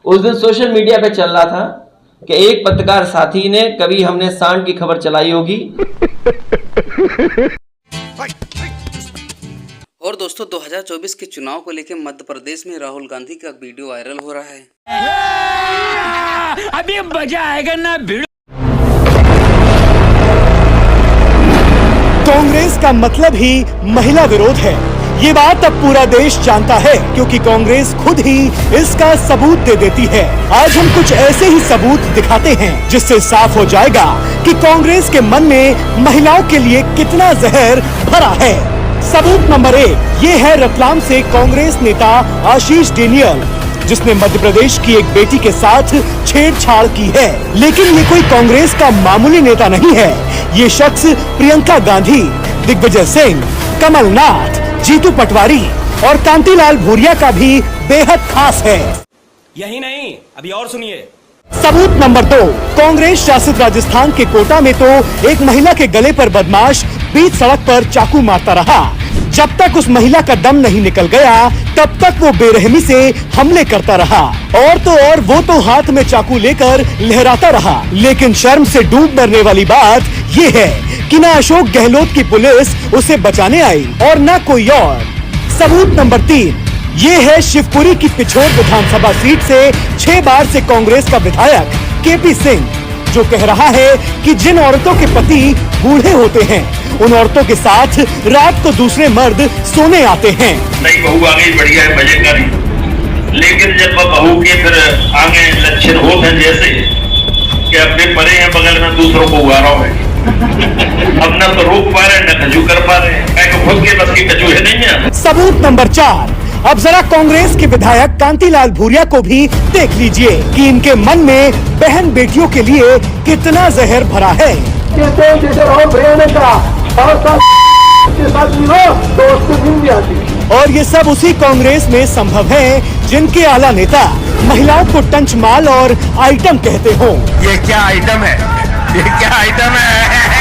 उस दिन social media पे चल रहा था कि एक पत्रकार साथी ने कभी हमने सांड की खबर चलाई होगी। और दोस्तों 2024 के चुनाव को लेकर मध्य प्रदेश में राहुल गांधी का वीडियो वायरल हो रहा है। अभी मजा आएगा ना भिड़ो। कांग्रेस का मतलब ही महिला विरोध है, ये बात अब पूरा देश जानता है, क्योंकि कांग्रेस खुद ही इसका सबूत दे देती है। आज हम कुछ ऐसे ही सबूत दिखाते हैं जिससे साफ हो जाएगा कि कांग्रेस के मन में महिलाओं के लिए कितना जहर भरा है। सबूत नंबर 1 ये है रतलाम से कांग्रेस नेता आशीष डेनियल, जिसने मध्य प्रदेश की एक बेटी के साथ छेड़छाड़ की है। लेकिन ये कोई कांग्रेस का मामूली नेता नहीं है, ये शख्स प्रियंका गांधी, दिग्विजय सिंह, कमलनाथ, जीतू पटवारी और कांतिलाल भूरिया का भी बेहद खास है। यही नहीं, अभी और सुनिए। सबूत नंबर 2 कांग्रेस शासित राजस्थान के कोटा में तो एक महिला के गले पर बदमाश बीच सड़क पर चाकू मारता रहा। जब तक उस महिला का दम नहीं निकल गया तब तक वो बेरहमी से हमले करता रहा। और तो और वो तो हाथ में चाकू लेकर लहराता रहा। लेकिन शर्म से डूब मरने वाली बात ये है कि न अशोक गहलोत की पुलिस उसे बचाने आई और न कोई और। सबूत नंबर 3 ये है शिवपुरी की पिछोर विधानसभा सीट से 6 बार से कांग्रेस का विधायक केपी सिंह, जो कह रहा है कि जिन औरतों के पति बूढ़े होते हैं उन औरतों के साथ रात को दूसरे मर्द सोने आते हैं। नई बहू आ गई, बढ़िया है, मजे करी, लेकिन जब बहू के फिर आगे लक्षण होते हैं जैसे कि अपने परे हैं बगल में दूसरों को उगा रहा है, अब न तो रोक पा रहे न खजू कर पा रहे, खुद के बस की खजू है नहीं है। सबूत नंबर 4 अब जरा कांग्रेस के विधायक कांतिलाल भूरिया को भी देख लीजिए कि इनके मन में बहन बेटियों के लिए कितना जहर भरा है। और ये सब उसी कांग्रेस में संभव है जिनके आला नेता महिलाओं को टंच माल और आइटम कहते हो। ये क्या आइटम है, ये क्या आइटम है?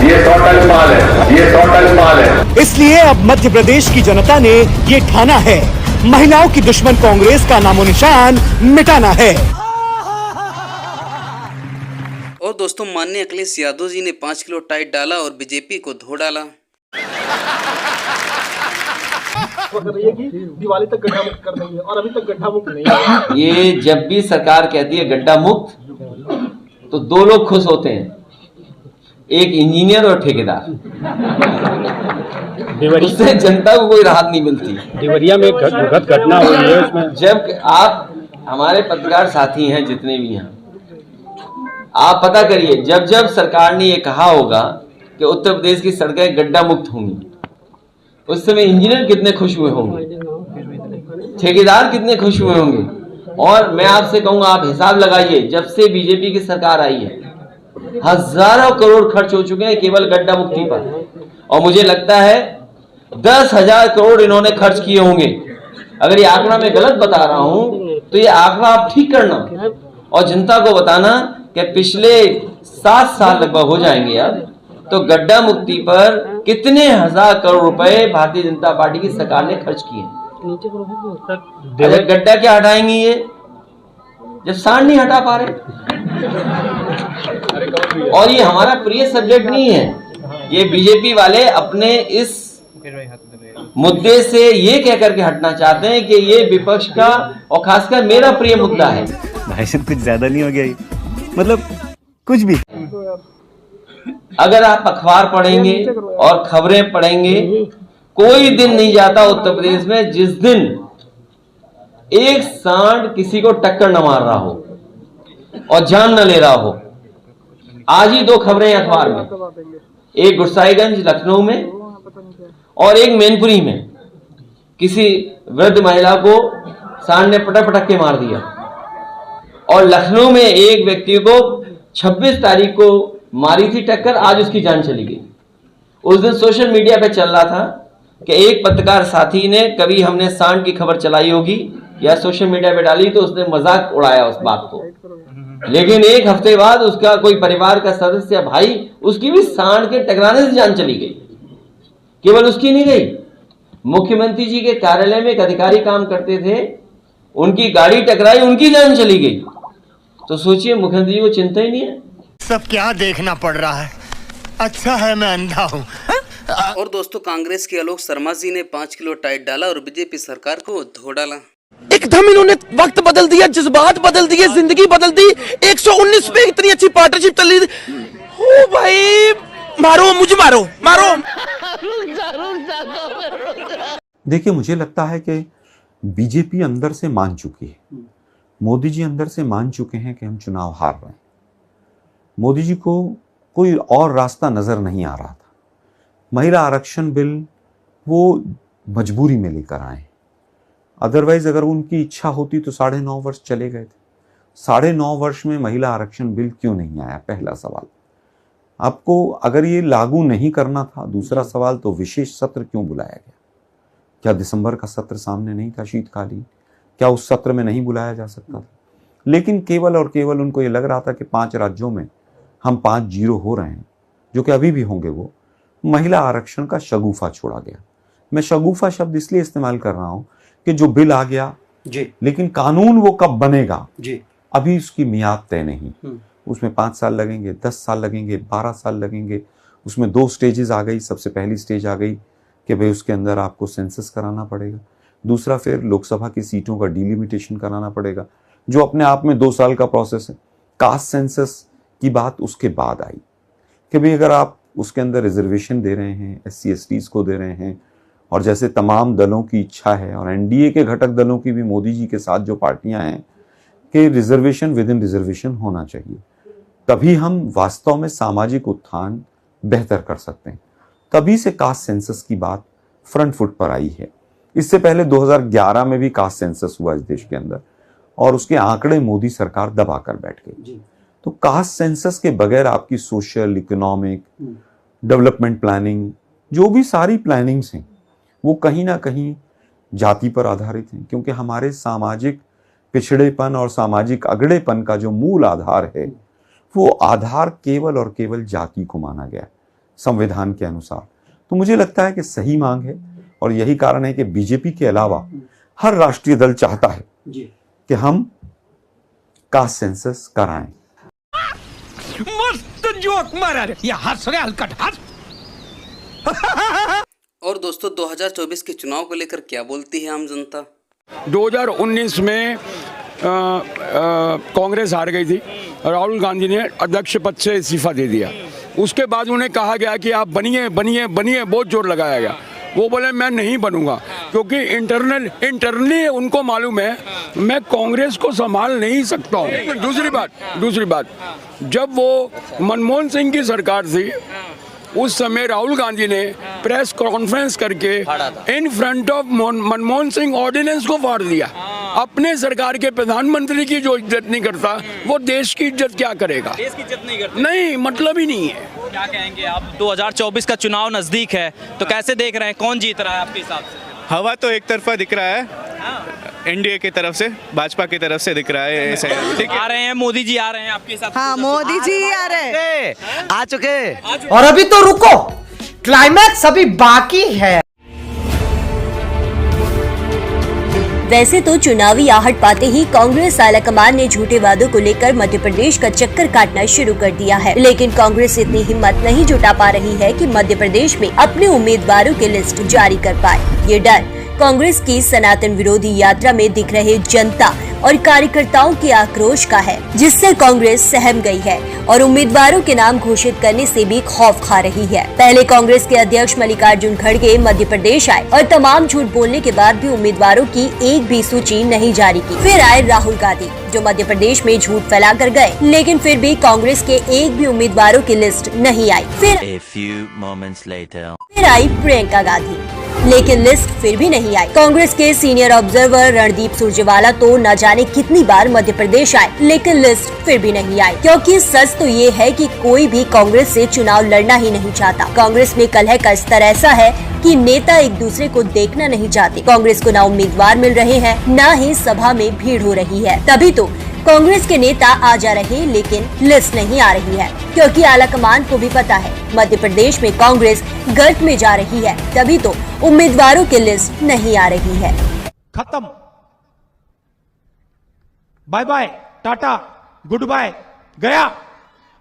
ये टोटल माल है, ये टोटल माल है। इसलिए अब मध्य प्रदेश की जनता ने ये ठाना है, महिलाओं की दुश्मन कांग्रेस का नामो निशान मिटाना है। और दोस्तों माननीय अखिलेश यादव जी ने 5 किलो टाइट डाला और बीजेपी को धो डाला। दिवाली तक गड्ढा मुक्त कर देंगे और अभी तक गड्ढा मुक्त नहीं है। ये जब भी सरकार कहती है गड्ढा मुक्त तो 2 लोग खुश होते हैं, एक इंजीनियर और ठेकेदार। उससे जनता को कोई राहत नहीं मिलती। देवरिया में घटना हुई है उसमें। जब आप हमारे पत्रकार साथी हैं जितने भी हैं, आप पता करिए जब जब सरकार ने ये कहा होगा कि उत्तर प्रदेश की सड़कें गड्ढा मुक्त होंगी, उस समय इंजीनियर कितने खुश हुए होंगे, ठेकेदार कितने खुश हुए होंगे। और मैं आपसे कहूंगा, आप हिसाब लगाइए, जब से बीजेपी की सरकार आई है हजारों करोड़ खर्च हो चुके हैं केवल गड्ढा मुक्ति पर, और मुझे लगता है 10,000 करोड़ इन्होंने खर्च किए होंगे। अगर ये आंकड़ा मैं गलत बता रहा हूं तो ये आंकड़ा आप ठीक करना और जनता को बताना कि पिछले 7 साल लगभग हो जाएंगे अब, तो गड्ढा मुक्ति पर कितने हजार करोड़ रुपए भारतीय जनता पार्टी की सरकार ने खर्च किए। गड्ढा क्या हटाएंगी ये जब सांड नहीं हटा पा रहे। और ये हमारा प्रिय सब्जेक्ट नहीं है, ये बीजेपी वाले अपने इस मुद्दे से ये कह करके हटना चाहते हैं कि ये विपक्ष का और खासकर मेरा प्रिय मुद्दा है। भाई साहब कुछ ज्यादा नहीं हो गया, मतलब कुछ भी। अगर आप अखबार पढ़ेंगे और खबरें पढ़ेंगे, कोई दिन नहीं जाता उत्तर प्रदेश में जिस दिन एक सांड किसी को टक्कर न मार रहा हो और जान न ले रहा हो। आज ही 2 खबरें अखबार में, एक गुरसाईगंज लखनऊ में और एक मैनपुरी में, किसी वृद्ध महिला को सांड ने पटक के मार दिया। और लखनऊ में एक व्यक्ति को 26 तारीख को मारी थी टक्कर, आज उसकी जान चली गई। उस दिन सोशल मीडिया पे चल रहा था कि एक पत्रकार साथी ने कभी हमने सांड की खबर चलाई होगी या सोशल मीडिया पे डाली तो उसने मजाक उड़ाया उस बात को। लेकिन 1 हफ्ते बाद उसका कोई परिवार का सदस्य भाई, उसकी भी सांड के टकराने से जान चली गई। केवल उसकी नहीं गई, मुख्यमंत्री जी के कार्यालय में एक अधिकारी काम करते थे, उनकी गाड़ी टकराई, उनकी जान चली गई। तो सोचिए मुख्यमंत्री जी को चिंता ही नहीं है। सब क्या देखना पड़ रहा है, अच्छा है मैं अंधा हूँ। और दोस्तों कांग्रेस के आलोक शर्मा जी ने 5 किलो टाइट डाला और बीजेपी सरकार को धो डाला। एकदम इन्होंने वक्त बदल दिया, जज्बात बदल दिए, जिंदगी बदल दी। 119 पे इतनी अच्छी पार्टनरशिप चल रही थी। ओ भाई मारो, मुझे मारो, मारो। देखिए मुझे लगता है कि बीजेपी अंदर से मान चुकी है, मोदी जी अंदर से मान चुके हैं कि हम चुनाव हार रहे हैं। मोदी जी को कोई और रास्ता नजर नहीं आ रहा था। महिला आरक्षण बिल वो मजबूरी में लेकर आए, अदरवाइज अगर उनकी इच्छा होती तो 9.5 वर्ष चले गए थे। 9.5 वर्ष में महिला आरक्षण बिल क्यों नहीं आया, पहला सवाल। आपको अगर ये लागू नहीं करना था, दूसरा सवाल, तो विशेष सत्र क्यों बुलाया गया? क्या दिसंबर का सत्र सामने नहीं था, शीतकालीन? क्या उस सत्र में नहीं बुलाया जा सकता था? लेकिन केवल और केवल उनको ये लग रहा था कि 5 राज्यों में हम 5-0 हो रहे हैं, जो कि अभी भी होंगे, वो महिला आरक्षण का शगुफा छोड़ा गया। मैं शगुफा शब्द इसलिए इस्तेमाल कर रहा हूं कि जो बिल आ गया जी, लेकिन कानून वो कब बनेगा जी, अभी उसकी मियाद तय नहीं। उसमें 5 साल लगेंगे, 10 साल लगेंगे, 12 साल लगेंगे। उसमें 2 स्टेजेस आ गई। सबसे पहली स्टेज आ गई कि भाई उसके अंदर आपको सेंसस कराना पड़ेगा। दूसरा फिर लोकसभा की सीटों का डिलिमिटेशन कराना पड़ेगा, जो अपने आप में 2 साल का प्रोसेस है। कास्ट सेंसस की बात उसके बाद आई कि भाई अगर आप उसके अंदर रिजर्वेशन दे रहे हैं, SC/STs को दे रहे हैं, और जैसे तमाम दलों की इच्छा है और एनडीए के घटक दलों की भी, मोदी जी के साथ जो पार्टियां हैं, कि रिजर्वेशन विद इन रिजर्वेशन होना चाहिए, तभी हम वास्तव में सामाजिक उत्थान बेहतर कर सकते हैं। तभी से कास्ट सेंसस की बात फ्रंट फुट पर आई है। इससे पहले 2011 में भी कास्ट सेंसस हुआ इस देश के अंदर, और उसके आंकड़े मोदी सरकार दबा कर बैठ गई। तो कास्ट सेंसस के बगैर आपकी सोशल, इकोनॉमिक, डेवलपमेंट प्लानिंग, जो भी सारी प्लानिंग्स हैं, वो कहीं ना कहीं जाति पर आधारित हैं, क्योंकि हमारे सामाजिक पिछड़ेपन और सामाजिक अगड़ेपन का जो मूल आधार है, वो आधार केवल और केवल जाति को माना गया संविधान के अनुसार। तो मुझे लगता है कि सही मांग है, और यही कारण है कि बीजेपी के अलावा हर राष्ट्रीय दल चाहता है कि हम कास्ट सेंसस कराएं। मस्त जोक मारा रे, ये हंस रहे हलकट हंस। और दोस्तों 2024 के चुनाव को लेकर क्या बोलती है आम जनता? 2019 में कांग्रेस हार गई थी। राहुल गांधी ने अध्यक्ष पद से इस्तीफा दे दिया। उसके बाद उन्हें कहा गया कि आप बनिए बनिए बनिए, बहुत जोर लगाया गया। वो बोले मैं नहीं बनूंगा, क्योंकि इंटरनली उनको मालूम है मैं कांग्रेस को संभाल नहीं सकता हूँ। दूसरी बात, जब वो मनमोहन सिंह की सरकार थी, उस समय राहुल गांधी ने प्रेस कॉन्फ्रेंस करके in front of Manmohan Singh ordinance को फाड़ दिया। अपने सरकार के प्रधानमंत्री की जो इज्जत नहीं करता, वो देश की इज्जत क्या करेगा? देश की इज्जत नहीं करता, नहीं, मतलब ही नहीं है। क्या कहेंगे आप? 2024 का चुनाव नजदीक है, तो कैसे देख रहे हैं, कौन जीत रहा है आपके हिसाब से? हवा तो एक तरफा दिख रहा है, एनडीए की तरफ से, भाजपा की तरफ से दिख रहा है। आ रहे हैं मोदी जी, आ रहे हैं आपके हिसाब से? हाँ, मोदी जी आ रहे हैं, आ चुके। और अभी तो रुको, क्लाइमैक्स अभी बाकी है। वैसे तो चुनावी आहट पाते ही कांग्रेस आलाकमान ने झूठे वादों को लेकर मध्य प्रदेश का चक्कर काटना शुरू कर दिया है, लेकिन कांग्रेस इतनी हिम्मत नहीं जुटा पा रही है कि मध्य प्रदेश में अपने उम्मीदवारों की लिस्ट जारी कर पाए। ये डर कांग्रेस की सनातन विरोधी यात्रा में दिख रहे जनता और कार्यकर्ताओं के आक्रोश का है, जिससे कांग्रेस सहम गई है और उम्मीदवारों के नाम घोषित करने से भी खौफ खा रही है। पहले कांग्रेस के अध्यक्ष मल्लिकार्जुन खड़गे मध्य प्रदेश आए और तमाम झूठ बोलने के बाद भी उम्मीदवारों की एक भी सूची नहीं जारी की। फिर आए राहुल गांधी, जो मध्य प्रदेश में झूठ फैला कर गए, लेकिन फिर भी कांग्रेस के एक भी उम्मीदवारों की लिस्ट नहीं आई। फिर आई प्रियंका गांधी, लेकिन लिस्ट फिर भी नहीं आई। कांग्रेस के सीनियर ऑब्जर्वर रणदीप सुरजेवाला तो न जाने कितनी बार मध्य प्रदेश आए, लेकिन लिस्ट फिर भी नहीं आई, क्योंकि सच तो ये है कि कोई भी कांग्रेस से चुनाव लड़ना ही नहीं चाहता। कांग्रेस में कलह का स्तर ऐसा है कि नेता एक दूसरे को देखना नहीं चाहते। कांग्रेस को न उम्मीदवार मिल रहे हैं, न ही सभा में भीड़ हो रही है। तभी तो कांग्रेस के नेता आ जा रहे, लेकिन लिस्ट नहीं आ रही है, क्योंकि आलाकमान को भी पता है मध्य प्रदेश में कांग्रेस गर्त में जा रही है। तभी तो उम्मीदवारों की लिस्ट नहीं आ रही है। खत्म, bye bye, tata, goodbye, गया।